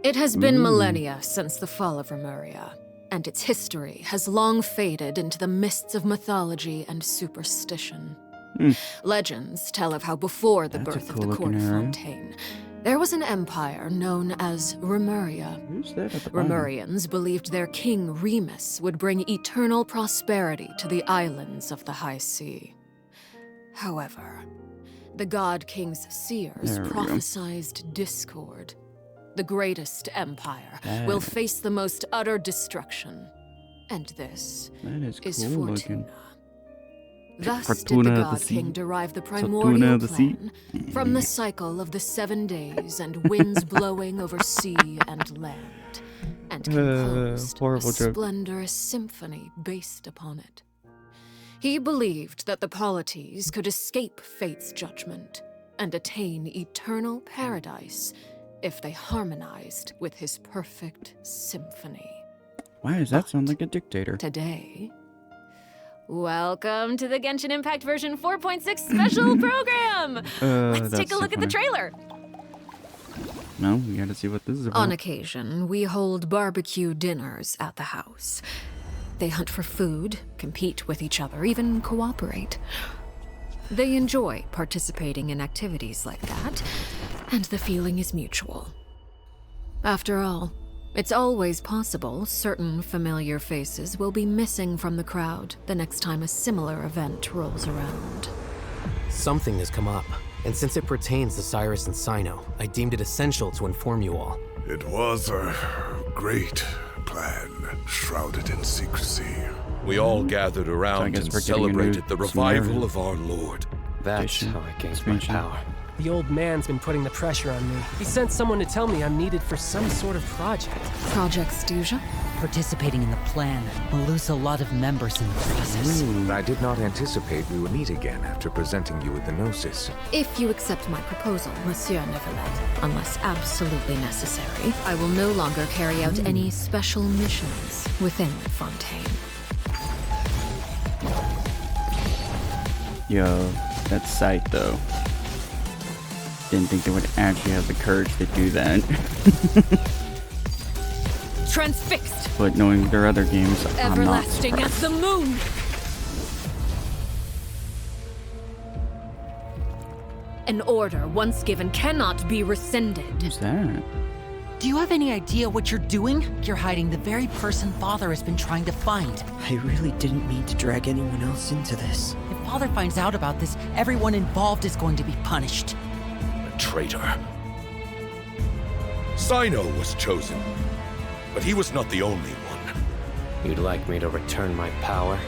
It has been millennia since the fall of Remuria, and its history has long faded into the mists of mythology and superstition. Legends tell of how before the birth of the court Fontaine, there was an empire known as Remuria. Who's that at the bottom? Remurians believed their king Remus would bring eternal prosperity to the islands of the High Sea. However, the God King's seers prophesied discord. The greatest empire will face the most utter destruction. And this is cool Fortuna. looking. Thus Fortuna did the of the God sea. King derive the Fortuna primordial of the sea. plan from the cycle of the 7 days and winds blowing over sea and land, and composed a horrible joke. splendorous symphony based upon it. He believed that the polities could escape fate's judgment and attain eternal paradise if they harmonized with his perfect symphony. Why does that sound like a dictator? Today, welcome to the Genshin Impact version 4.6 special program! Let's take a look at the trailer! No, we gotta see what this is about. On occasion, we hold barbecue dinners at the house. They hunt for food, compete with each other, even cooperate. They enjoy participating in activities like that, and the feeling is mutual. After all, it's always possible certain familiar faces will be missing from the crowd the next time a similar event rolls around. Something has come up, and since it pertains to Cyrus and Sino, I deemed it essential to inform you all. It was a great plan, shrouded in secrecy. We all gathered So I around guess and we're getting a new celebrated the revival scenario. of our Lord. That's Edition. how I gained my Expansion. power. The old man's been putting the pressure on me. He sent someone to tell me I'm needed for some sort of project. Project Stuja? Participating in the plan will lose a lot of members in the process. I did not anticipate we would meet again after presenting you with the Gnosis. If you accept my proposal, Monsieur Nevelet, unless absolutely necessary, I will no longer carry out any special missions within Fontaine. Yo, that's sight though. Didn't think they would actually have the courage to do that. Transfixed! But knowing their other games, I'm not Everlasting as surprised. the moon! An order once given cannot be rescinded. Who's that? Do you have any idea what you're doing? You're hiding the very person Father has been trying to find. I really didn't mean to drag anyone else into this. If Father finds out about this, everyone involved is going to be punished. A traitor. Sino was chosen, but he was not the only one. You'd like me to return my power?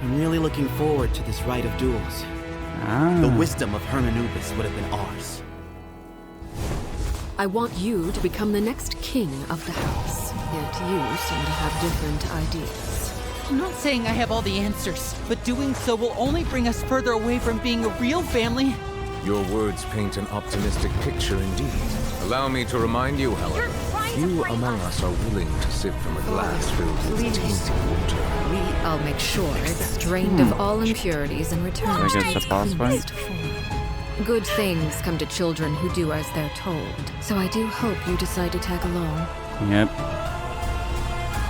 I'm really looking forward to this rite of duels. The wisdom of Hermanubis would have been ours. I want you to become the next king of the house. Yet you seem to have different ideas. I'm not saying I have all the answers, but doing so will only bring us further away from being a real family. Your words paint an optimistic picture indeed. Allow me to remind you, however, few among us are willing to sip from a glass filled with tainted water. I'll make sure it's drained of all impurities and returned So I to guess its the boss fight? cleanest form. Good things come to children who do as they're told, so I do hope you decide to tag along. Yep.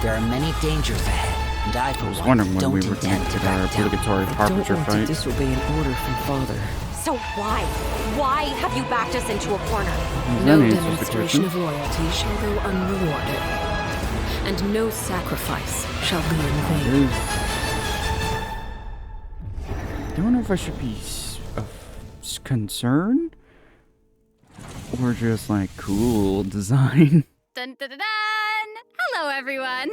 There are many dangers ahead, and I, for I was one, wondering when don't we were intend going to to get our back down. obligatory I don't harbinger want to fight. disobey an order from Father. So why? Why have you backed us into a corner? No That answers the demonstration question. of loyalty shall go unrewarded, and no sacrifice shall be in vain. Don't know if I should be concerned or just like cool design. Dun dun dun dun! Hello, everyone.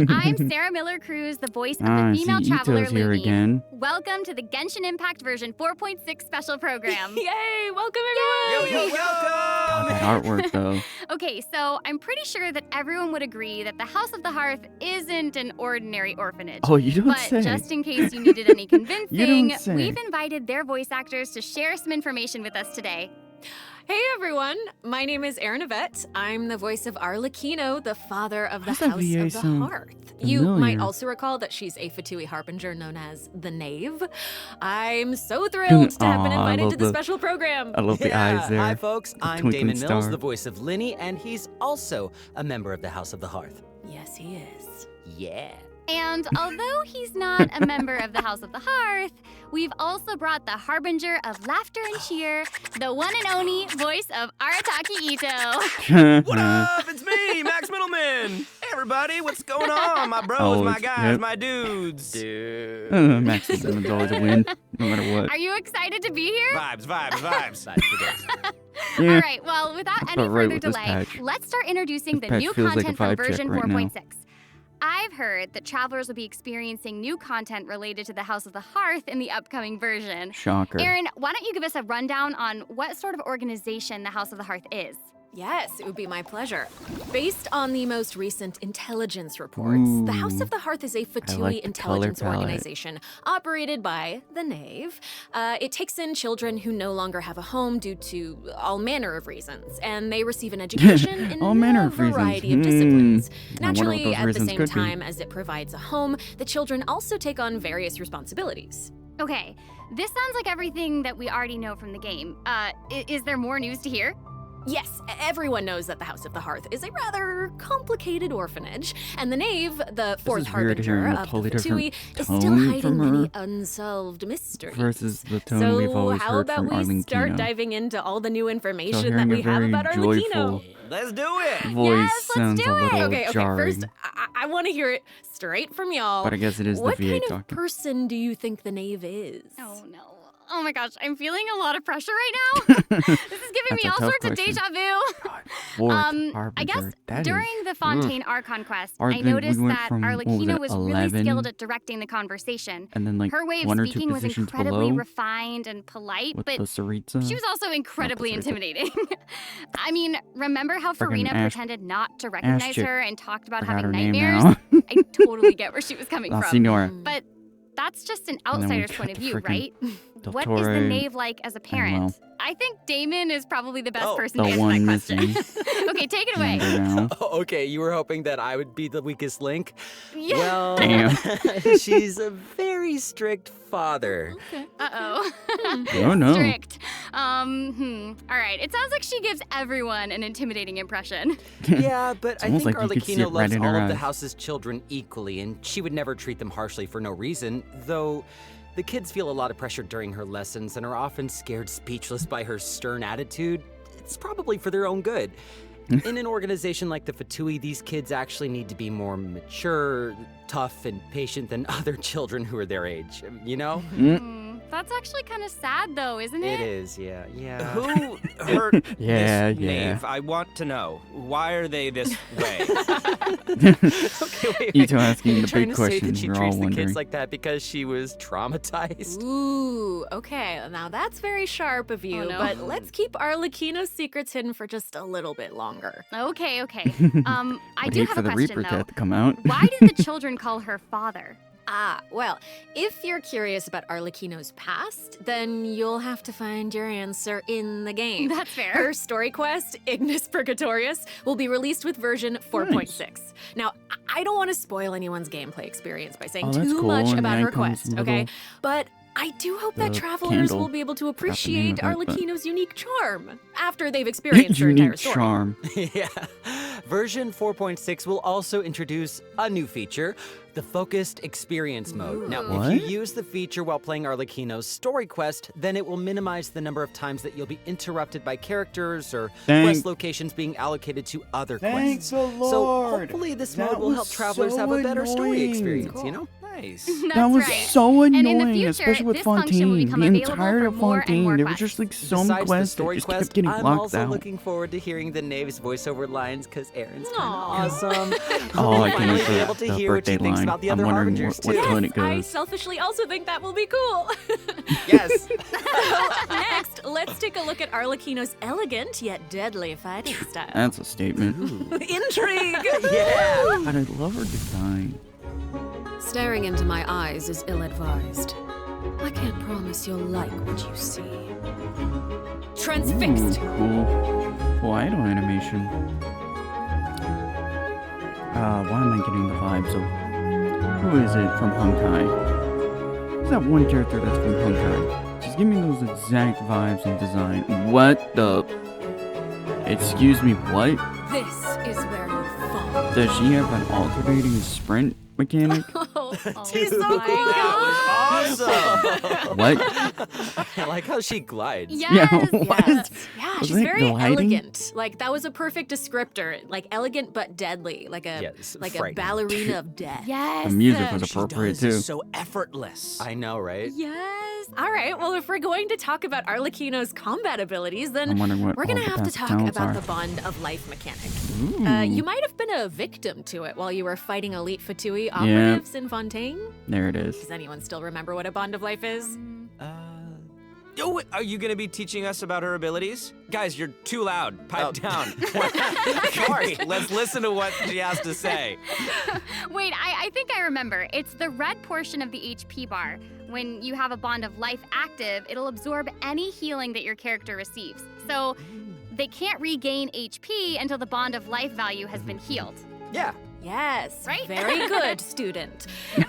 I'm Sarah Miller Cruz, the voice of the I female see traveler Ito's here Lumi. again. Welcome to the Genshin Impact version 4.6 special program. Yay! Welcome, everyone! God, that artwork though. Okay, so I'm pretty sure that everyone would agree that the House of the Hearth isn't an ordinary orphanage. Oh, you don't But say. just in case you needed any convincing, don't say. we've invited their voice actors to share some information with us today. Hey everyone, my name is Erin Yvette. I'm the voice of Arlecchino, the father of the How's that House VA of the sound Hearth. You familiar? might also recall that she's a Fatui Harbinger known as the Knave. I'm so thrilled to have been Aw, I invited love to the the- special program. I love the eyes there. Hi, folks. The I'm twinkling Damon Mills, star. the voice of Linny, and he's also a member of the House of the Hearth. Yes, he is. Yeah. And although he's not a member of the House of the Hearth, we've also brought the harbinger of laughter and cheer, the one and only voice of Arataki Ito. What up? It's me, Max Middleman. Hey, everybody. What's going on? My bros, Oh, my guys, yep. my dudes. Dude. Max is always a win, no matter what. Are you excited to be here? Vibes. Yeah. All right, well, without any about right further with this delay, patch. let's start introducing This the patch new feels like a content from vibe check version right now. 4.6. I've heard that travelers will be experiencing new content related to the House of the Hearth in the upcoming version. Shocker. Aaron, why don't you give us a rundown on what sort of organization the House of the Hearth is? Yes, it would be my pleasure. Based on the most recent intelligence reports, the House of the Hearth is a Fatui like the intelligence color palette. organization operated by the Knave. It takes in children who no longer have a home due to all manner of reasons, and they receive an education in All manner a of reasons. variety of disciplines. I wonder what Naturally, those at the reasons same could be. time as it provides a home, the children also take on various responsibilities. Okay, this sounds like everything that we already know from the game. Is there more news to hear? Yes, everyone knows that the House of the Hearth is a rather complicated orphanage, and the Knave, the fourth is weird hearing harbinger a of totally the Fatui, different is still tone hiding from many her unsolved mysteries. versus the tone so we've always how heard about from we start Arlecchino. diving into all the new information that hearing a we have very about joyful Arlecchino? Let's do it. voice let's sounds do a it. little Okay, jarring. first, I want to hear it straight from y'all. But I guess it is the what VA kind of talking. person do you think the Knave is? Oh no. Oh my gosh, I'm feeling a lot of pressure right now. This is giving That's me a all tough sorts of question. deja vu. Fourth I harbinger. guess That is- during the Fontaine Archon quest, Or I then we noticed went that from, what was Arlecchino it, was really 11? skilled at directing the conversation. and then like Her way of one or two speaking was positions incredibly below refined and polite, with but the Saritza. she was also incredibly Saritza. intimidating. I mean, remember how Friggin' Farina Ash- pretended not to recognize chick. her and talked about Forgot having her name nightmares? now. I totally get where she was coming La from. Signora. But that's just an And then we outsider's got point of the view, frickin' right? Del What is the Torre Knave like as a parent? well. I think Damon is probably the best Oh, person the to answer one that question. missing. Okay, take it away. Remember now. Oh, okay, you were hoping that I would be the weakest link? Yeah. Well, Damn. she's a very strict father. Uh-oh. Oh no. Strict. All right. It sounds like she gives everyone an intimidating impression. Yeah, but I almost think like you could see Arlecchino it right loves in all her of the eyes. house's children equally, and she would never treat them harshly for no reason, though the kids feel a lot of pressure during her lessons and are often scared speechless by her stern attitude. It's probably for their own good. In an organization like the Fatui, these kids actually need to be more mature, tough, and patient than other children who are their age, you know? That's actually kind of sad, though, isn't it? It is, yeah. Who hurt Yeah, this yeah. knave? I want to know. Why are they this way? Okay, wait. Ito asking Are you the trying big to say question that she we're all treats the wondering. kids like that because she was traumatized? Ooh, okay. Now that's very sharp of you, Oh, no. but let's keep Arlecchino's secrets hidden for just a little bit longer. Okay. I Would do hate have for a the question, Reaper though. cat to come out. Why did the children call her father? Ah, well, if you're curious about Arlecchino's past, then you'll have to find your answer in the game. That's fair. Her story quest, Ignis Purgatorius, will be released with version 4.6. Now, I don't want to spoil anyone's gameplay experience by saying Oh, that's too cool, much and about the her icons quest, and okay? little- But I do hope that the travelers candle. will be able to Forgot the name appreciate of it, but- Arlecchino's unique charm after they've experienced her entire Unique story. charm. Yeah. Version 4.6 will also introduce a new feature, the Focused Experience Mode. Now, What? if you use the feature while playing Arlecchino's story quest, then it will minimize the number of times that you'll be interrupted by characters or quest locations being allocated to other Thank quests. the Lord. So hopefully this That mode will help was travelers so have a better story annoying. experience, you know? Nice. That's That was right. so And in the annoying, future, especially with this function will Fontaine. become The available entirety for of more and Fontaine, more there were quests. just like some Besides quests the story that just quest, kept getting I'm locked also out. looking forward to hearing the Knave's voiceover lines because Aaron's kind of Aw. awesome. Oh, We'll I can finally make be the, able to the hear what she birthday thinks line. about the I'm other wondering Harbingers what too. tone it I goes. selfishly also think that will be cool. Yes. Next, let's take a look at Arlecchino's elegant yet deadly fighting style. That's a statement. Intrigue! Yeah. But I love her design. Staring into my eyes is ill-advised. I can't promise you'll like what you see. Transfixed. Cool idol animation. Why am I getting the vibes of... Who is it from Honkai? Who's that one character that's from Honkai? Just give me those exact vibes and design. What the... Excuse me, what? This is where you fall. Does she have an alternating sprint mechanic? She's so cool. Awesome. What? I like how she glides. Yes. Yeah, what? Yeah, Was she's it very gliding? elegant. Like that was a perfect descriptor. Like elegant but deadly. Like a Yes, like a frightening. ballerina of death. Yes. The music was She appropriate does too. is so effortless. I know, right? Yes. All right. Well, if we're going to talk about Arlecchino's combat abilities, then I'm wondering what we're all gonna the have to best talk talents about are. the Bond of Life mechanic. Ooh. You might have been a victim to it while you were fighting elite Fatui operatives in Fontaine. There it is. Does anyone still remember what a Bond of Life is? Oh, are you gonna be teaching us about her abilities? Guys, you're too loud. Pipe down. Sorry, let's listen to what she has to say. Wait, I think I remember. It's the red portion of the HP bar. When you have a Bond of Life active, it'll absorb any healing that your character receives. So they can't regain HP until the Bond of Life value has been healed. Yeah. Yes, Right? very good, student. When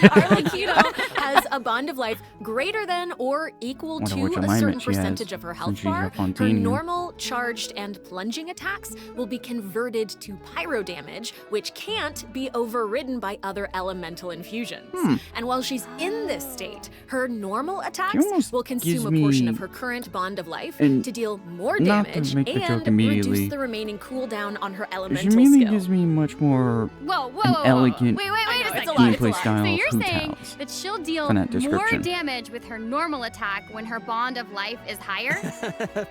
Arlecchino has a Bond of Life greater than or equal Wonder to which a alignment certain she has, percentage of her health since she's a bar, her Fontaine here. normal, charged, and plunging attacks will be converted to pyro damage, which can't be overridden by other elemental infusions. And while she's in this state, her normal attacks almost will consume gives a portion me- of her current Bond of Life and to deal more not to damage make the joke and immediately, reduce the remaining cooldown on her She elemental mainly skill. gives me much more Whoa. elegant Wait a I know, second. it's a lot, it's a gameplay lot. style So of you're Hu saying Tao's. that she'll deal From that more description. damage with her normal attack when her Bond of Life is higher?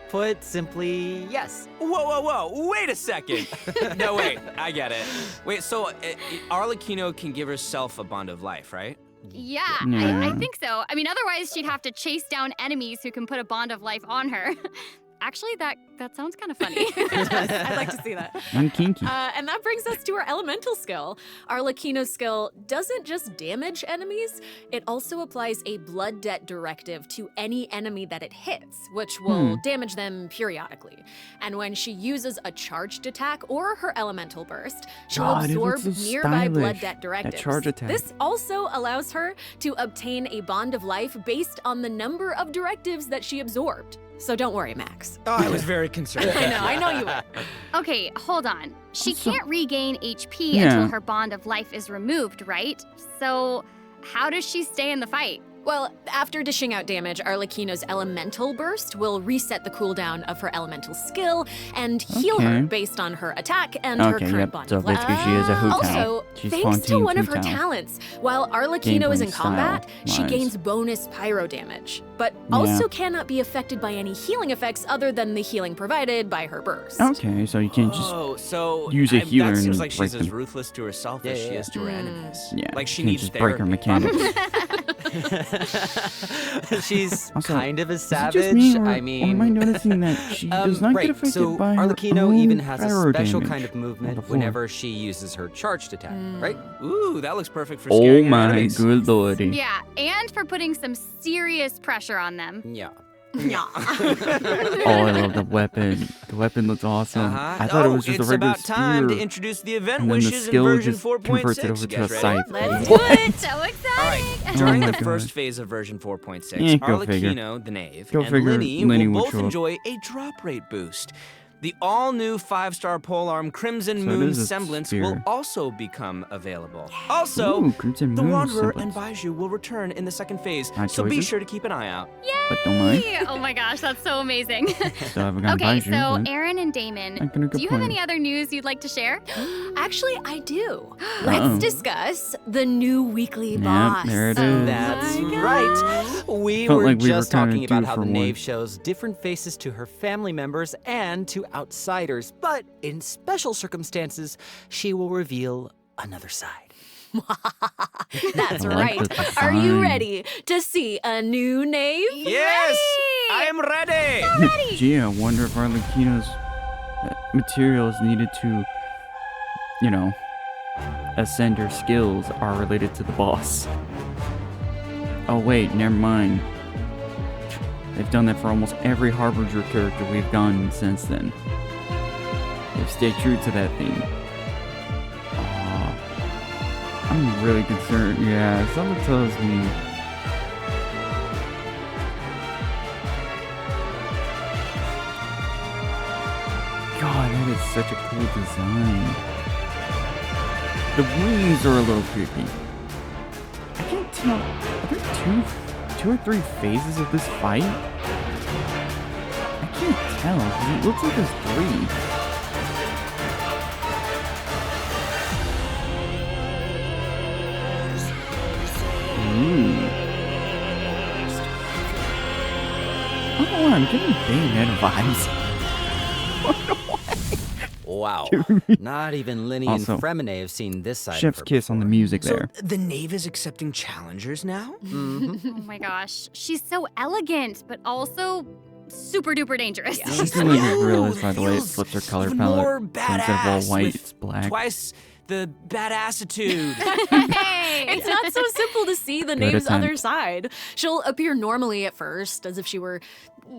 Put simply, yes. Whoa. Wait a second. No, wait. I get it. Wait, so Arlecchino can give herself a Bond of Life, right? Yeah, Yeah. I think so. I mean, otherwise she'd have to chase down enemies who can put a Bond of Life on her. Actually, that sounds kind of funny. I'd like to see that. and kinky. And that brings us to our elemental skill. Arlecchino's skill doesn't just damage enemies, it also applies a blood debt directive to any enemy that it hits, which will damage them periodically. And when she uses a charged attack or her elemental burst, she'll God, it absorb looks so nearby blood stylish, debt that directives. charge attack. This also allows her to obtain a Bond of Life based on the number of directives that she absorbed. So don't worry, Max. Oh, I was very concerned. I know you were. Okay, hold on. She Also- can't regain HP Yeah. until her Bond of Life is removed, right? So how does she stay in the fight? Well, after dishing out damage, Arlecchino's elemental burst will reset the cooldown of her elemental skill and heal her Okay. based on her attack and her Okay, current yep. Bond So of Life. basically she is a Hu Tao. Also, She's thanks to Fontaine one of Hu her Tao. talents, while Arlecchino is in Gameplay combat, she style-wise. gains bonus pyro damage, but Yeah. also cannot be affected by any healing effects other than the healing provided by her burst. Okay, so you can't just Oh, so use a healer that seems and like break she's as them. ruthless to herself as she is to her enemies. yeah, Like she you can't needs just break her therapy. mechanics. She's Also, kind of a is it savage. just me, or, I or mean, am I noticing that she does not right, get affected so by her Arlecchino own even has a pyro special damage kind of on the movement floor? whenever she uses her charged attack, right? Ooh, that looks perfect for Oh scaring her my enemies. good lordy. Yeah, and for putting some serious pressure on them. Yeah. Yeah. Oh, I love the weapon. The weapon looks awesome. I thought it was just a it's regular about time to spear, introduce the event and then the wishes in skill version just converts it 4.6. over to a Get ready? scythe. Let's do it. So All exciting! right. During Oh my the first God. phase of version 4.6, Yeah, go figure. Arlecchino, the knave, Go and figure Linny Linny will will both show up. enjoy a drop rate boost. The all-new 5-star polearm Crimson So it Moon is a Semblance spear. will also become available. Also, Ooh, Crimson the Moon Wanderer Semblance. and Baiju will return in the second phase, Odd so be choices. sure to keep an eye out. But don't mind. Oh my gosh, that's so amazing. So I haven't gotten Okay, Baiju, so but Aaron and Damon, I can do you have play. any other news you'd like to share? Actually, I do. Uh-oh. Let's discuss the new weekly Yep, boss. there it Oh is. That's my right. We Felt were like we were just kinda talking about due how for the one. Knave shows different faces to her family members and to outsiders, but in special circumstances, she will reveal another side. That's I like right. the Are you design. ready to see a new knave? Yes! I am ready! Gee, I wonder if Arlecchino's materials needed to, you know, ascend her skills are related to the boss. Oh wait, never mind. They've done that for almost every Harbinger character we've gotten since then. They've stayed true to that theme. I'm really concerned. Yeah, something tells me. God, that is such a cool design. The wings are a little creepy. I can't tell. Are there two or three phases of this fight? I can't tell, 'cause it looks like there's 3. Oh, I'm getting Bayonetta vibes. Wow. Not even Linny Also, and Fremine have seen this side Chef's of her kiss on the music So there. the knave is accepting challengers now? Oh my gosh. She's so elegant, but also super duper dangerous. She's really realized, by the way, it flips her color palette. More So instead of all badass white, with it's black. Twice the badassitude. Hey! It's not so simple to see the Good name's attempt. other side. She'll appear normally at first, as if she were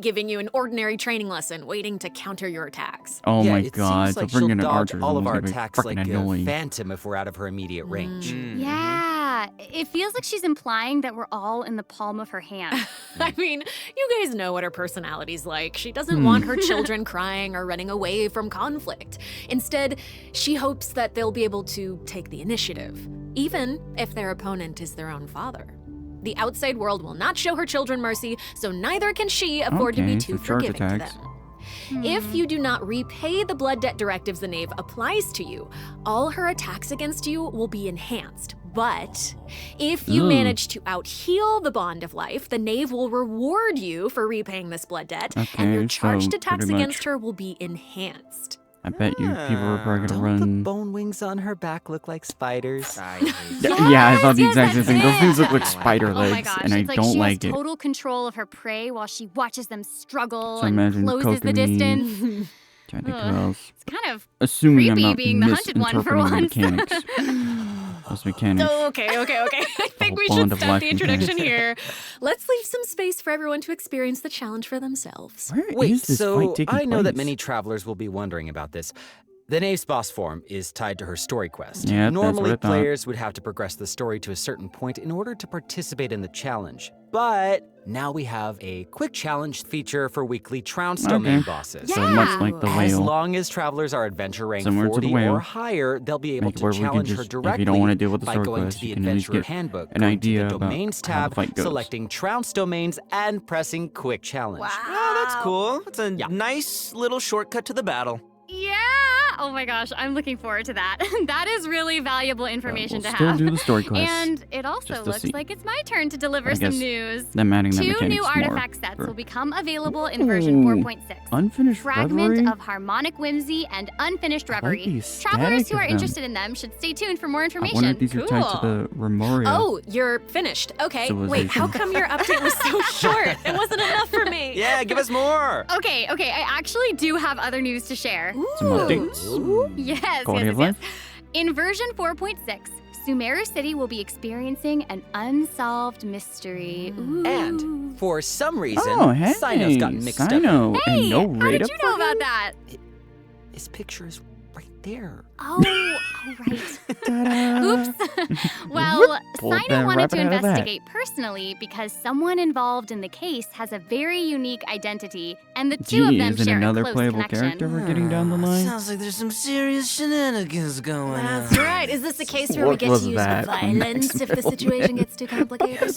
giving you an ordinary training lesson, waiting to counter your attacks. Oh yeah, my it god, seems so like bringing she'll an dodge archer is all of our gonna be attacks freaking like annoying. a phantom if we're out of her immediate range. Yeah. It feels like she's implying that we're all in the palm of her hand. I mean, you guys know what her personality's like. She doesn't want her children crying or running away from conflict. Instead, she hopes that they'll be able to take the initiative, even if their opponent is their own father. The outside world will not show her children mercy, so neither can she afford to be Okay, too so charge forgiving to attacks. them. If you do not repay the blood debt directives the knave applies to you, all her attacks against you will be enhanced. But if you manage to out-heal the bond of life, the knave will reward you for repaying this blood debt, and your Okay, charged so attacks pretty against much- her will be enhanced. I bet you people are probably Don't gonna the run. bone wings on her back look like spiders? Yeah, I thought the Yes, exact same that's thing. Those it. things look like spider Oh my legs, gosh, and I it's like don't she like has it. total control of her prey while she watches them struggle So and imagine closes the Kokomi. distance. Trying to think Ugh. who else. It's kind of Assuming I'm creepy not being the hunted one for misinterpreting the once. mechanics. Those mechanics. Oh, okay. I think we bond should of stop life the introduction mechanics. here. Let's leave some space for everyone to experience the challenge for themselves. Where Wait, is this so fight taking I know that place? many travelers will be wondering about this. The Knave's boss form is tied to her story quest. Yeah, that's what Normally, I thought. players would have to progress the story to a certain point in order to participate in the challenge. But now we have a quick challenge feature for weekly Trounstone main bosses. So much like the As whale. long as travelers are adventure rank Similar to the 40 whale. or higher, they'll be able Make it to where we can challenge her just, if directly you don't want to deal with the by story going quest, to the you can at least Adventurer get Handbook, an going idea to the about Domains how the tab, fight goes. selecting Trounce domains, and pressing Quick Challenge. Oh, that's cool. It's a nice little shortcut to the battle. Yeah. Oh my gosh, I'm looking forward to that. That is really valuable information we'll to still have. do the story quest, And it also just to looks see. like it's my turn to deliver I some guess news. them adding that 2 mechanics new more artifact sets for- will become available in version Ooh, 4.6. Unfinished Fragment Reverie? of Harmonic Whimsy and Unfinished like Reverie. the Travelers aesthetic who are of them. interested in them should stay tuned for more I information. wonder if these are tied to the Remoria. Oh, you're finished. Okay. Wait, how Civilization. come your update was so short? It wasn't enough for me. Yeah, give us more. Okay, I actually do have other news to share. Some updates. Yes, Quality yes, of yes, life? yes. In version 4.6, Sumeru City will be experiencing an unsolved mystery. Ooh. And for some reason, Oh, hey, Sino's gotten mixed Sino. up. And no How rate did up you for know about him? that? His picture is right there. Oh, right. Oops. Well, Pulled Sino that wanted to rabbit out of that. investigate personally because someone involved in the case has a very unique identity, and the two of Gee, them is it share another a close playable connection. character we're getting down the line? Sounds like there's some serious shenanigans going on. That's right. Is this a case where we What get was to use that from violence if the Maximilian? situation gets too complicated?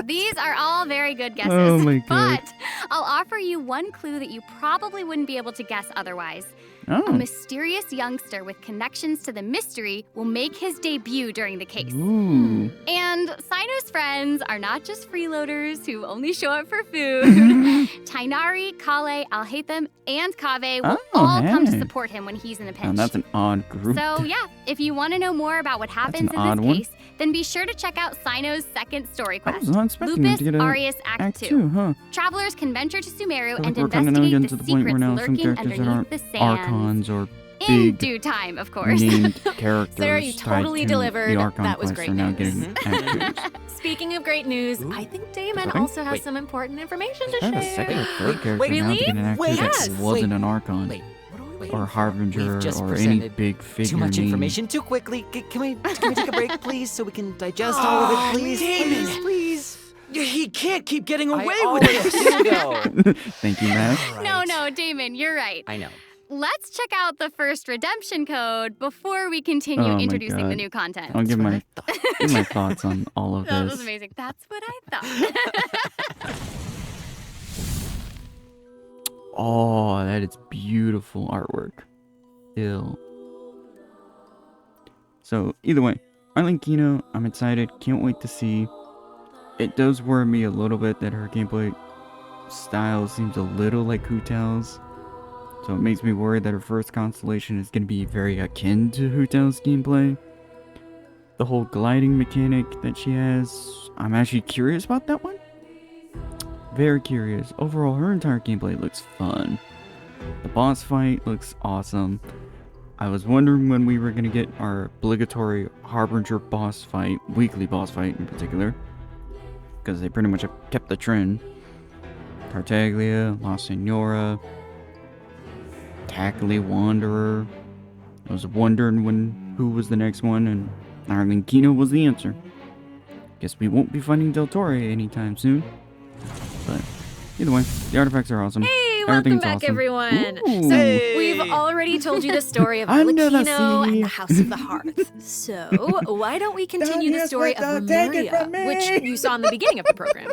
These are all very good guesses. Oh my God. But I'll offer you one clue that you probably wouldn't be able to guess otherwise. A Oh. mysterious youngster with connections to the mystery will make his debut during the case. Ooh. And Sino's friends are not just freeloaders who only show up for food. Tainari, Kale, Alhaitham, and Kave will Oh, all come to hey. support him when he's in a Now, pinch. that's an odd group. So yeah, if you want to know more about what happens an in odd this one. case, then be sure to check out Sino's second story I quest, was not expecting him Lupus to get a Arius Act Act 2. 2, huh? Travelers can venture to Sumeru I feel and like we're kind of now investigate getting the to the point where secrets now some lurking characters that underneath aren't the sands. archons or In big due time, of course. named characters Sarah, you totally tied to delivered. the Archon That was quest great are now news. getting actors. Speaking of great news, I think Damon Okay. also has Wait. some important information to I have a share. second or third character wait, now to really? get an actor Wait, that yes. wasn't an Archon. Wait. Or Harbinger We've just or any presented big figure Too much name. information too quickly. Can we take a break, please, so we can digest all of it, please? Damon. Please. He can't keep getting away I with always this. do, though. Thank you, Matt. No, Damon, you're right. I know. Let's check out the first redemption code before we continue Oh my introducing the God. new content. I'll give my thoughts on all of That this. was amazing. That's what I thought. Oh, that is beautiful artwork. Still. So, either way, Arlene Kino, I'm excited. Can't wait to see. It does worry me a little bit that her gameplay style seems a little like Hu Tao's. So it makes me worried that her first constellation is going to be very akin to Hu Tao's gameplay. The whole gliding mechanic that she has, I'm actually curious about that one. Very curious. Overall, her entire gameplay looks fun. The boss fight looks awesome. I was wondering when we were going to get our obligatory Harbinger boss fight, weekly boss fight in particular. Because they pretty much have kept the trend. Tartaglia, La Senora, Tackly Wanderer. I was wondering who was the next one, and Arlene Kino was the answer. Guess we won't be fighting Del Torre anytime soon. But either way, the artifacts are awesome. Hey, welcome Everything's back, awesome. everyone. Ooh. So Hey. we've already told you the story of Under the Arlecchino sea. and the House of the Hearth. So why don't we continue the story of Lemuria, which you saw in the beginning of the program?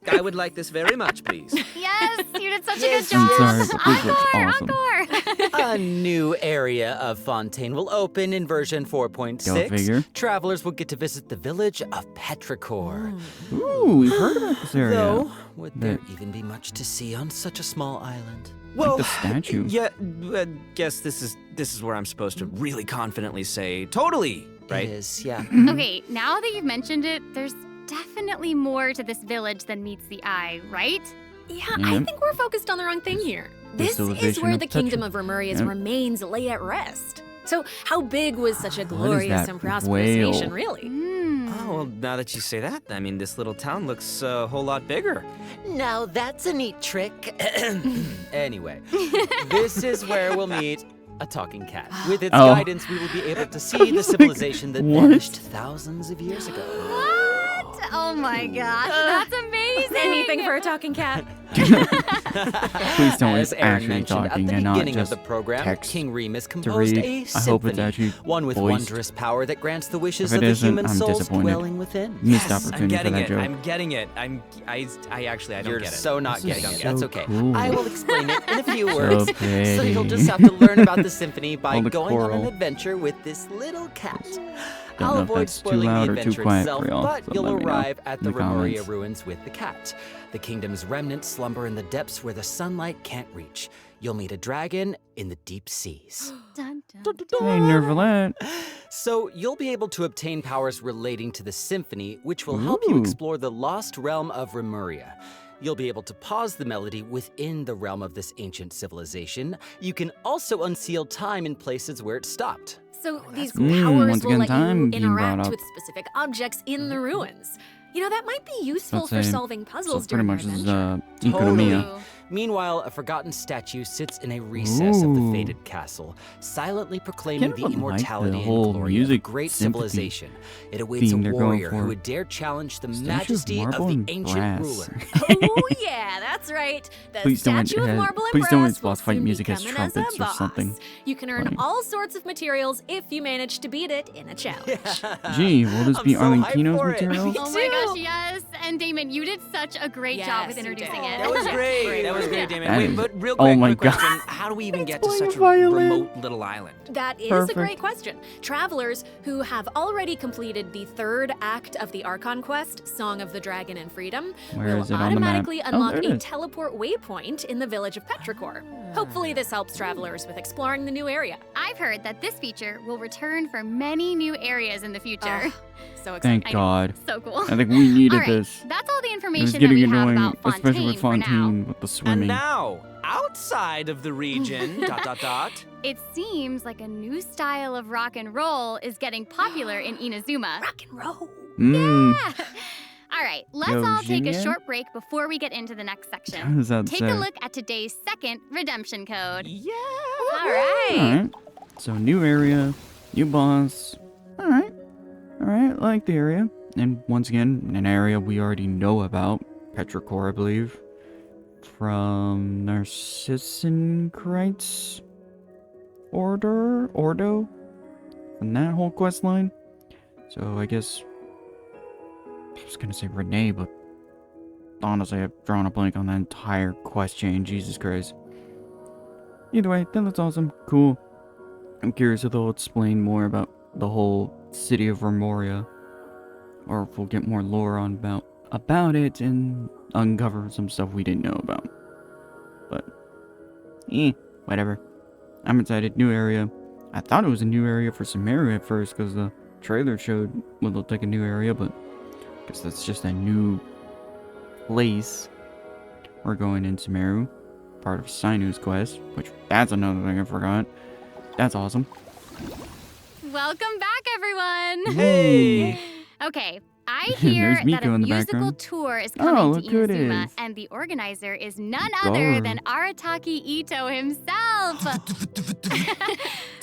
I would like this very much, please. Yes, you did such a good Yes, job. I'm sorry, but this looks awesome. Encore. A new area of Fontaine will open in version Go 4.6. figure. Travelers will get to visit the village of Petrichor. Ooh, we've heard about this area. Though, would there The- even be much to see on such a small island? Well, the statue. Yeah, guess this is where I'm supposed to really confidently say totally, right? It is, yeah. Okay, now that you've mentioned it, there's definitely more to this village than meets the eye, right? Yeah, Yeah. I think we're focused on the wrong thing here. The This is civilization where of the kingdom Petra. of Remuria's Yep. remains lay at rest. So how big was such a What is glorious that and prosperous whale? nation, really? Oh, well, now that you say that, I mean, this little town looks a whole lot bigger. Now that's a neat trick. Anyway, this is where we'll meet a talking cat. With its Oh. guidance, we will be able to see the civilization that what? vanished thousands of years ago. What? Oh my gosh, that's amazing. Anything for a talking cat. Please tell me As it's Aaron actually mentioned talking at the and not beginning of just the program, text King Remus to composed read. a I hope symphony, it's actually one with voiced. wondrous power that grants the wishes If of it the isn't, human I'm souls disappointed. dwelling within. Missed I'm opportunity for getting that it. joke. I'm getting it. I actually, I don't You're get it. so not This is getting it. so That's okay. cool. I will explain it in a few So words. So pretty. you'll just have to learn about the symphony by All the going on an choral. adventure with this little cat. Don't I'll know if avoid that's too spoiling loud the or too adventure quiet itself, for y'all, but so you'll let me know arrive at in the the Remuria comments. ruins with the cat. The kingdom's remnants slumber in the depths where the sunlight can't reach. You'll meet a dragon in the deep seas. Dun, dun, Hey, Nervalet. So you'll be able to obtain powers relating to the symphony, which will help you Ooh. explore the lost realm of Remuria. You'll be able to pause the melody within the realm of this ancient civilization. You can also unseal time in places where it stopped. So these cool. powers Once will again, let time you being brought interact up. with specific objects in the ruins. You know, that might be useful Let's for say- solving So puzzles pretty during much your this is adventure. Economia. Meanwhile, a forgotten statue sits in a recess of the Ooh. fated castle, silently proclaiming Kind the of like immortality the and whole glory of a music great symphony civilization. It awaits a theme they're going warrior for. who would dare challenge the Statue of majesty of marble the and ancient brass. ruler. Oh yeah, that's right. The Please don't statue of have- marble and please don't brass use will boss fight soon music be as coming trumpets a or boss. something. You can earn Funny. all sorts of materials if you manage to beat it in a challenge. Gee, will this I'm be so Arlene hyped Kino's for it. materials? Oh my gosh, yes. And Damon, you did such a great job with Yes, you introducing did. it. That was great. Great That was work. great, Damon. That Wait, is- but real oh quick, my quick God. question. How do we even get to playing such a violin. remote little island? That is Perfect. a great question. Travelers who have already completed the third act of the Archon quest, Song of the Dragon and Freedom, Where will is it on the map? automatically Oh, unlock there it a is. teleport waypoint in the village of Petrichor. Hopefully this helps travelers with exploring the new area. I've heard that this feature will return for many new areas in the future. So exciting. Thank God. So cool. I think we needed All right, this. That's all the It was information that getting we have annoying, about Fontaine especially with for now. Fontaine with the And swimming. now, our outside of the region, ... It seems like a new style of rock and roll is getting popular in Inazuma. Rock and roll. Yeah! All right, let's Yo, all take a Genia? short break before we get into the next How section. does that Take say? a look at today's second redemption code. Yeah! All right. Alright. So, new area, new boss. Alright. Alright, I like the area. And once again, an area we already know about. Petrichor, I believe. From Narcissenkrite's Ordo? From that whole quest line. So, I guess... I was gonna say Renee, but... honestly, I've drawn a blank on that entire quest chain. Jesus Christ. Either way, that looks awesome. Cool. I'm curious if they'll explain more about the whole city of Remoria. Or if we'll get more lore on about it and uncover some stuff we didn't know about. But, whatever. I'm excited. New area. I thought it was a new area for Samaria at first because the trailer showed what looked like a new area, but I guess that's just a new place. We're going in Samaru, part of Sinu's quest, which that's another thing I forgot. That's awesome. Welcome back, everyone. Hey! Okay, I hear There's Miko that a in the musical background. tour is Oh, coming look to who it Inazuma, is. and the organizer is none other than Gar. Arataki Ito himself.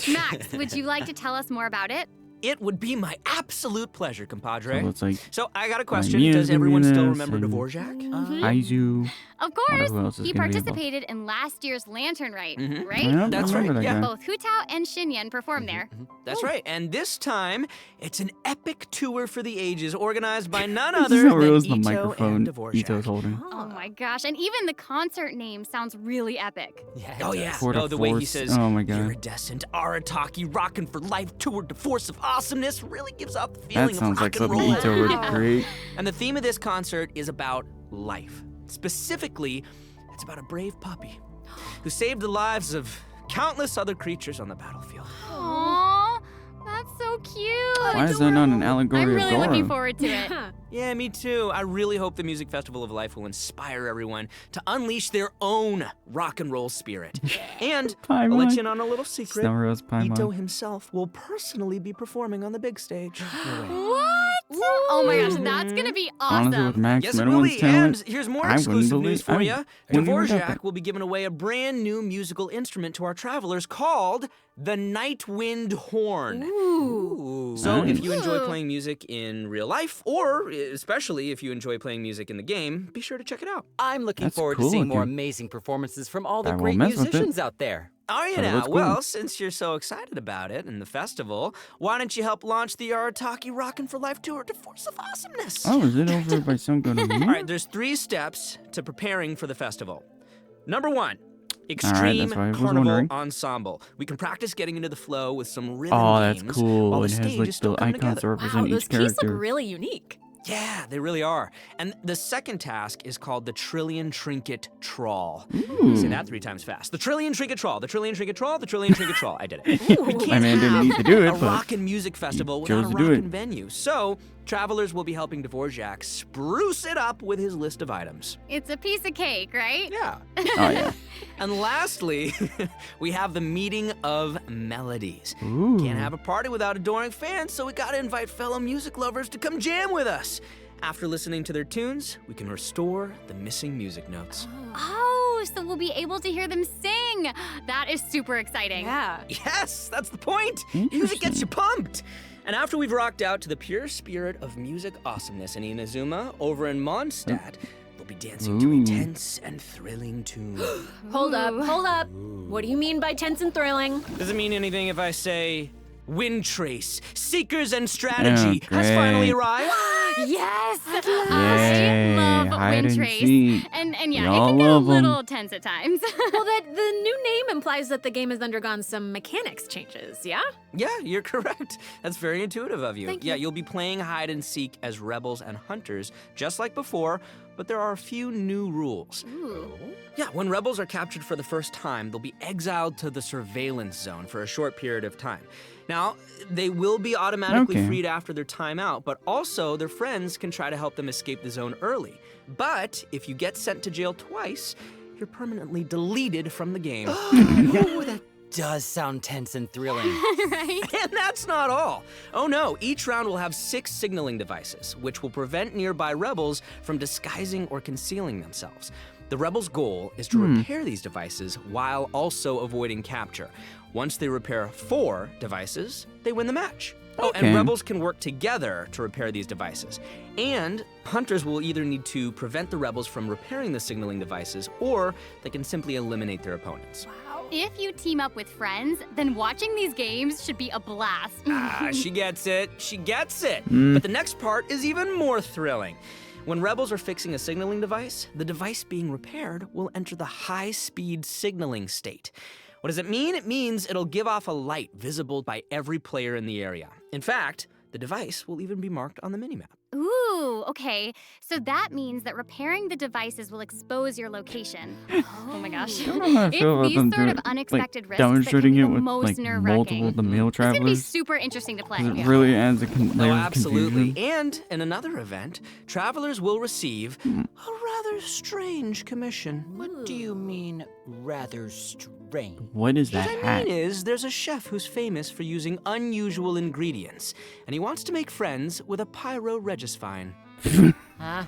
Max, would you like to tell us more about it? It would be my absolute pleasure, compadre. So it's like So I got a question. Mia's Does gonna be everyone still this, remember and Dvorak? Aizu. Of course, Who else is he gonna be involved? participated in last year's Lantern Rite, Mhm. right? Yeah, That's I remember right, that yeah. guy. Both Hu Tao and Shinyan performed there. That's right. And this time, it's an epic tour for the ages organized by none This is other how than Rose the Ito microphone and Dvorak. Ito's holding. Oh my gosh, and even the concert name sounds really epic. Oh, yeah. Tour de Oh, the way he force. says, Oh my god. iridescent, Arataki, rockin' for life, tour de force of awesomeness really gives off the That feeling sounds of like rock and something roll. Ito would create. And the theme of this concert is about life. Specifically, it's about a brave puppy who saved the lives of countless other creatures on the battlefield. Aww, that's so cute. Why is that not an allegory I'm of really Goro? looking forward to it. Yeah, me too. I really hope the Music Festival of Life will inspire everyone to unleash their own rock and roll spirit. And I'll let you in on a little secret. Snowrose Paimon. Ito himself will personally be performing on the big stage. What? Oh my gosh, that's gonna be Honestly, with awesome. Max Yes, it will Meadowland's be. talent, And here's more I wouldn't exclusive believe- news for I you. wouldn't even doubt Dvorak that. will be giving away a brand new musical instrument to our travelers called the Nightwind Horn. Ooh. So if you Nice. enjoy playing music in real life, or especially if you enjoy playing music in the game, be sure to check it out. I'm looking That's forward cool to seeing more looking. amazing performances from all the I won't great mess with it. musicians out there. Are you But it now? looks cool. Well, since you're so excited about it and the festival, why don't you help launch the Arataki Rockin' for Life Tour de Force of Awesomeness? Oh, is it over by some good All right, there's 3 steps to preparing for the festival. Number 1, Extreme that's what I was Carnival wondering. Ensemble. We can practice getting into the flow with some rhythm Oh, that's games cool. while the It has stage like is still the coming icons to together. represent Wow, those each keys look character. really unique. Yeah, they really are. And the second task is called the Trillion Trinket Trawl. Ooh. Say that 3 times fast. The Trillion Trinket Trawl, the Trillion Trinket Trawl, the Trillion Trinket Trawl. I did it. We can't I mean, I didn't have need to do it, a but rockin' music festival you without chose a to do it. rockin' venue. So, travelers will be helping Dvorak spruce it up with his list of items. It's a piece of cake, right? Yeah. Oh, yeah. And lastly, we have the Meeting of Melodies. Ooh. Can't have a party without adoring fans, so we gotta invite fellow music lovers to come jam with us. After listening to their tunes, we can restore the missing music notes. Oh, so we'll be able to hear them sing. That is super exciting. Yeah. Yes, that's the point. Music gets you pumped. And after we've rocked out to the pure spirit of music awesomeness in Inazuma, over in Mondstadt, we'll be dancing to Ooh. intense and thrilling tunes. Hold up, hold up. What do you mean by tense and thrilling? Does it mean anything if I say Wind Trace, Seekers and Strategy Oh, has finally great. arrived? Yes! Yay, I love hide Wind and Trace. seek. And We yeah, it all can get a love 'em. little tense at times. Well, that the new name implies that the game has undergone some mechanics changes, yeah? Yeah, you're correct. That's very intuitive of you. Thank Yeah, you. you'll be playing hide and seek as rebels and hunters, just like before, but there are a few new rules. Yeah, when rebels are captured for the first time, they'll be exiled to the surveillance zone for a short period of time. Now, they will be automatically Okay. freed after their time out, but also their friends can try to help them escape the zone early. But if you get sent to jail twice, you're permanently deleted from the game. Ooh, that does sound tense and thrilling. Right? And that's not all. Oh no, each round will have 6 signaling devices, which will prevent nearby rebels from disguising or concealing themselves. The rebels' goal is to repair these devices while also avoiding capture. Once they repair 4 devices, they win the match. Oh, and rebels can work together to repair these devices. And hunters will either need to prevent the rebels from repairing the signaling devices, or they can simply eliminate their opponents. If you team up with friends, then watching these games should be a blast. She gets it. She gets it. But the next part is even more thrilling. When rebels are fixing a signaling device, the device being repaired will enter the high-speed signaling state. What does it mean? It means it'll give off a light visible by every player in the area. In fact, the device will even be marked on the minimap. Ooh, okay. So that means that repairing the devices will expose your location. Oh my gosh. I don't know how I feel about It's them these sort doing, of unexpected risks demonstrating that it can be with the most multiple the male It's gonna be travelers. super interesting to play. It really adds a layer of Absolutely. confusion. And in another event, travelers will receive a rather strange commission. What do you mean, rather strange? What is that What I hat? mean is, there's a chef who's famous for using unusual ingredients, and he wants to make friends with a pyro regisfine. Huh?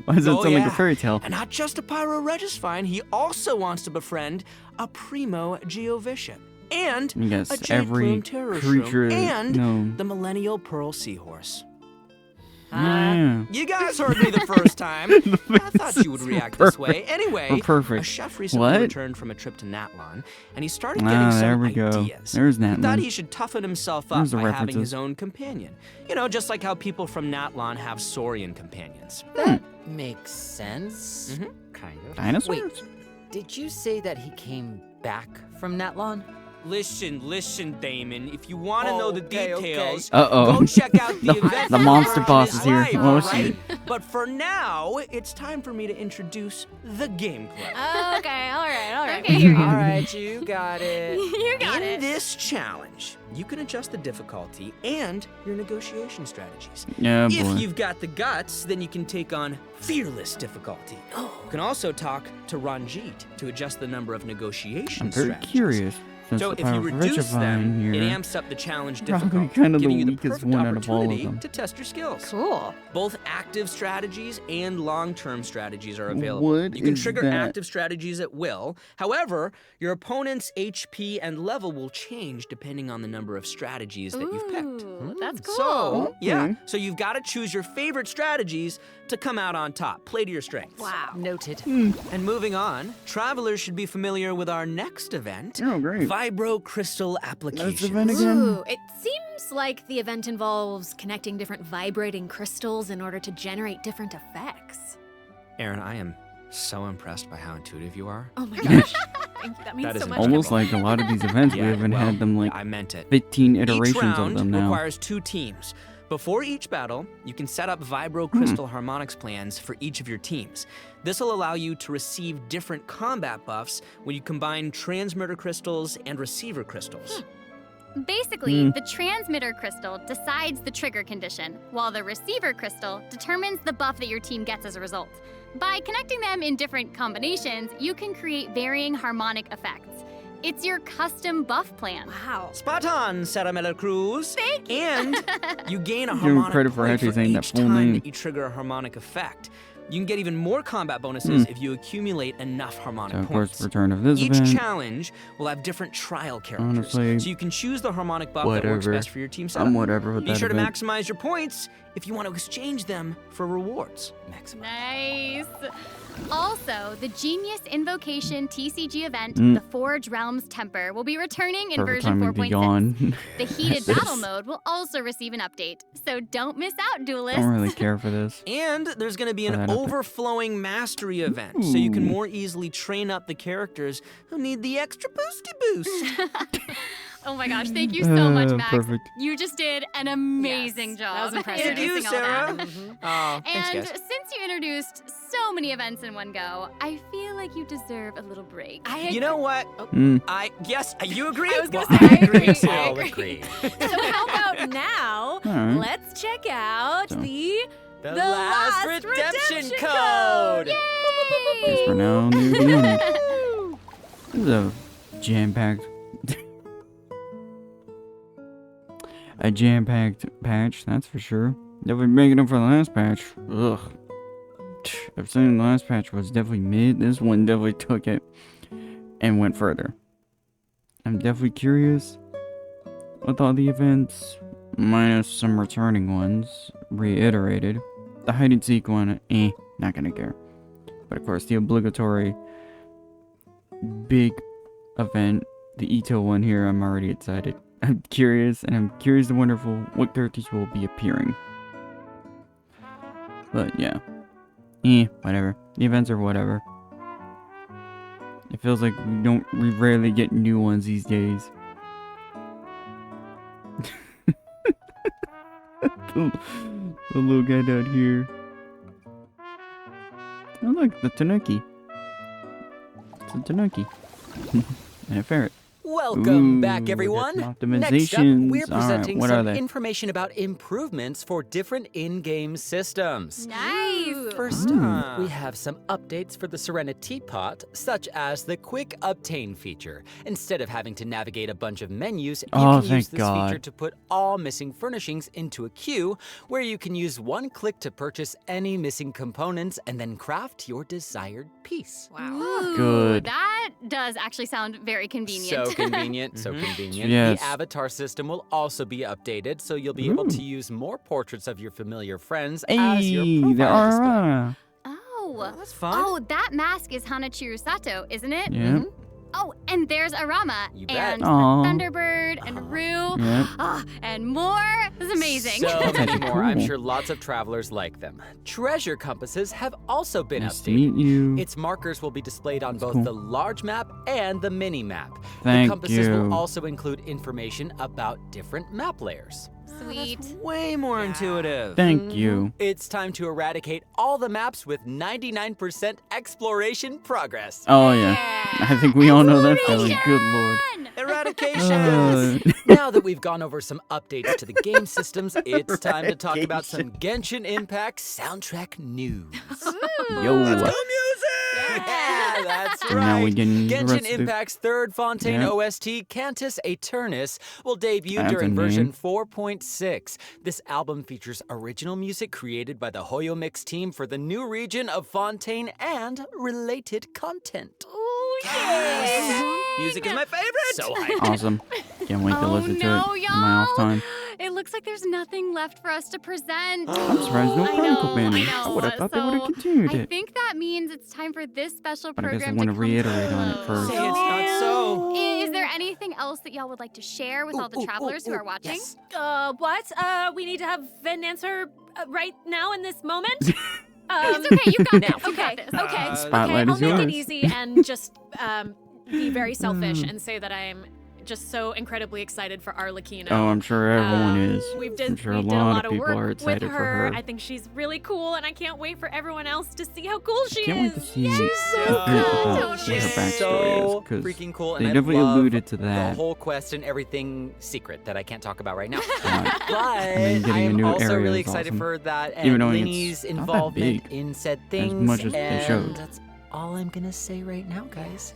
Why does that sound like a fairy tale? And not just a pyro regisfine, he also wants to befriend a primo geovician, and Yes, a jade every plume terror creature shroom, and known. the millennial pearl seahorse. Yeah. You guys heard me the first time. I thought you would react this way. Anyway, We're perfect. a chef recently What? returned from a trip to Natlon, and he started getting Ah, some there we go. ideas. There's He thought Natlon. he should toughen himself up There's the by having references. his own companion. You know, just like how people from Natlon have Saurian companions. That makes sense. Kind of. Dinosaurs? Wait, did you say that he came back from Natlon? Listen, Damon. If you want to know the Okay, okay. details, Uh-oh. go check out the event. The monster boss in is here. his life, Oh, all shit. right? But for now, it's time for me to introduce the gameplay. Okay, all right. Okay, here you All right, you got it. You got In it. this challenge, you can adjust the difficulty and your negotiation strategies. Yeah, boy. If you've got the guts, then you can take on fearless difficulty. You can also talk to Ranjit to adjust the number of negotiation I'm very strategies. curious. Since So the if you power of reduce them, Regivine it here, amps up the challenge probably difficulty, kind of the giving you the weakest perfect one out of all of opportunity them. to test your skills. Cool. Both active strategies and long-term strategies are available. What You can is trigger that? active strategies at will. However, your opponent's HP and level will change depending on the number of strategies that you've picked. Ooh, that's cool. So, yeah, Okay. so you've got to choose your favorite strategies to come out on top. Play to your strengths. Wow. Noted. And moving on, travelers should be familiar with our next event, Oh, great. Vibro Crystal Application. That's the event again? Ooh, it seems like the event involves connecting different vibrating crystals in order to generate different effects. Aaron, I am so impressed by how intuitive you are. Oh my gosh. Thank you. That means That is so much. Almost incredible. like a lot of these events, we haven't well, had them like I meant it. 15 Each iterations round of them now. requires 2 teams. Before each battle, you can set up Vibro Crystal Harmonics plans for each of your teams. This will allow you to receive different combat buffs when you combine transmitter crystals and receiver crystals. Basically, the transmitter crystal decides the trigger condition, while the receiver crystal determines the buff that your team gets as a result. By connecting them in different combinations, you can create varying harmonic effects. It's your custom buff plan. Wow. Spot on, Sarah Miller Cruz. Thank you. And you gain a Give him harmonic credit for point actually for saying that each full time name. that you trigger a harmonic effect. You can get even more combat bonuses if you accumulate enough harmonic So, of points. course, return of this Each event. challenge will have different trial characters, Honestly, so you can choose the harmonic buff that works whatever. best for your team setup. I'm whatever with Be that sure event. to maximize your points if you want to exchange them for rewards. Nice. Also, the Genius Invocation TCG event, Mm. the Forge Realms Temper, will be returning in Perfect version timing to 4.6. yawn. The Heated Battle mode will also receive an update, so don't miss out, I duelists. don't really care for this. And there's going to be For an that update. overflowing mastery event, so you can Ooh. more easily train up the characters who need the extra boosty boost. Oh my gosh, thank you so much, Max. Perfect. You just did an amazing job. that was impressive. Thank you, introducing all Sarah. that. Oh, thanks, And guys. since you introduced so many events in one go, I feel like you deserve a little break. You know what? Mm. Yes, you agree? I was gonna Well, say, I agree agree. too. I'll agree. So how about now? Alright. Let's check out So- the The last redemption code. Guess we're now near the end. This is a jam-packed... a jam-packed patch, that's for sure. Definitely making up for the last patch. Ugh. I've seen the last patch was definitely mid. This one definitely took it and went further. I'm definitely curious with all the events, minus some returning ones, reiterated. The hide and seek one, not gonna care. But of course, the obligatory big event, the Ito one here, I'm already excited. I'm curious, and I'm curious to wonderful what characters will be appearing. But yeah, whatever. The events are whatever. It feels like we rarely get new ones these days. the little guy down here. Oh look, the Tanuki. It's a Tanuki. And a ferret. Welcome back, everyone. Next up, we're presenting what some information about improvements for different in-game systems. Nice! First up, we have some updates for the Serenity Pot, such as the Quick Obtain feature. Instead of having to navigate a bunch of menus, you can use this feature to put all missing furnishings into a queue, where you can use one click to purchase any missing components and then craft your desired piece. Wow. Good. That does actually sound very convenient. So convenient, so convenient. Yes. The avatar system will also be updated, so you'll be able to use more portraits of your familiar friends as your profile display. Oh, that's fun. Oh, that mask is Hanachiru Sato, isn't it? Yeah. Oh, and there's Arama You bet. and the Aw. Thunderbird and Rue. Yep. And more. This is amazing. So many That's more. I'm cool. sure lots of travelers like them. Treasure compasses have also been Nice to updated. meet you. Its markers will be displayed on both cool. the large map and the mini map. Thank the compasses you. will also include information about different map layers. Sweet. Way more intuitive. Thank you. It's time to eradicate all the maps with 99% exploration progress. Oh yeah. I think we all know that feeling. Good lord. Eradication. Now that we've gone over some updates to the game systems, it's time to talk about some Genshin Impact soundtrack news. Yo. Let's go music! Yeah, that's So right. now we getting the rest Genshin of the- Impact's third Fontaine Yep. OST, Cantus Aeternus, will debut That's a during name. version 4.6. This album features original music created by the Hoyo Mix team for the new region of Fontaine and related content. Ooh, Yes. Music is my favorite. So hyped. Awesome. Can't wait to listen to no, it in my off time. It looks like there's nothing left for us to present. I'm surprised no I Chronicle know, banner. I I know. would have thought they would have So, continued I it. think that means it's time for this special But I program guess I to want to come reiterate on it close. first. Say it's not so. Is there anything else that y'all would like to share with all the travelers who are watching? Yes. What? We need to have Vin answer right now in this moment? It's okay, you got this. You Okay, got this. okay, Spotlight okay. is I'll make it yours. easy and just be very selfish and say that I'm just so incredibly excited for Arlecchino. Oh, I'm sure everyone is. I'm I'm sure a we did lot of of people work are excited with for her. I think she's really cool, and I can't wait for everyone else to see how cool she Can't is. wait to see She's a so bit cool. about what her She's backstory so is, because freaking cool, they and I definitely love alluded to the that. whole quest and everything secret that I can't talk about right now. then But getting I a am new also area really is excited awesome. for that Even and though Linny's it's not that involvement big in said things. much as they and showed. that's all I'm gonna say right now, guys.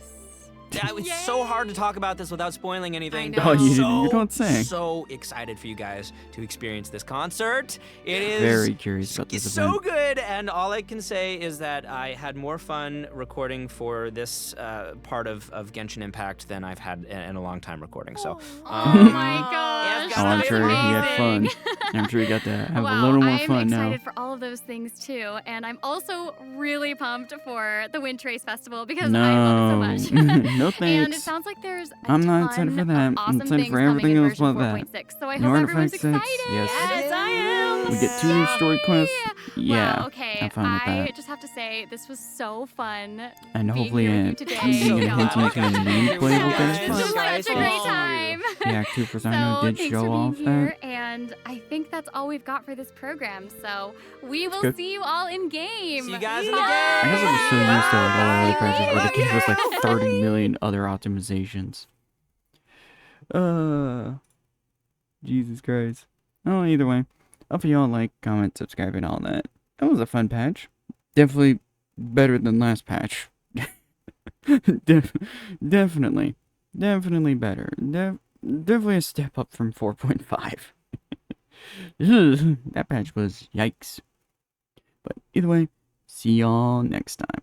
Yeah, it's so hard to talk about this without spoiling anything. I know. Oh, you so, don't say. So excited for you guys to experience this concert. It is Very curious about this It's so event. good, and all I can say is that I had more fun recording for this part of Genshin Impact than I've had in a long time recording. So, Oh my gosh. it's Oh, I'm That's sure he had fun. amazing. I'm sure he got to have wow, a little more I'm fun now. excited for all of those things too, and I'm also really pumped for the Wind Trace Festival because I love it so much. No And it thanks. sounds like there's a I'm not ton excited for of that. I'm awesome excited things for coming everything in else version about that. 4.6. So I New hope everyone's Artifact 6, excited. yes. Yes, I am. We get 2 new story quests. Yeah, Wow, okay. I'm fine with I that. just have to say this was so fun. And being hopefully here with you it today. even You know, hinting to a new playable This character. was Guys, such a great thank you. time. The Act 2 for So Sino did thanks show for off being here, that. and I think that's all we've got for this program. So we will good. see you all in game. See you guys in the Bye. game. I guess I'm just so used to like all the other patches where they give us Bye. like 30 million other optimizations. Jesus Christ. Oh, either way. Hope y'all like, comment, subscribe, and all that. That was a fun patch. Definitely better than last patch. Definitely. Definitely better. Definitely a step up from 4.5. That patch was yikes. But either way, see y'all next time.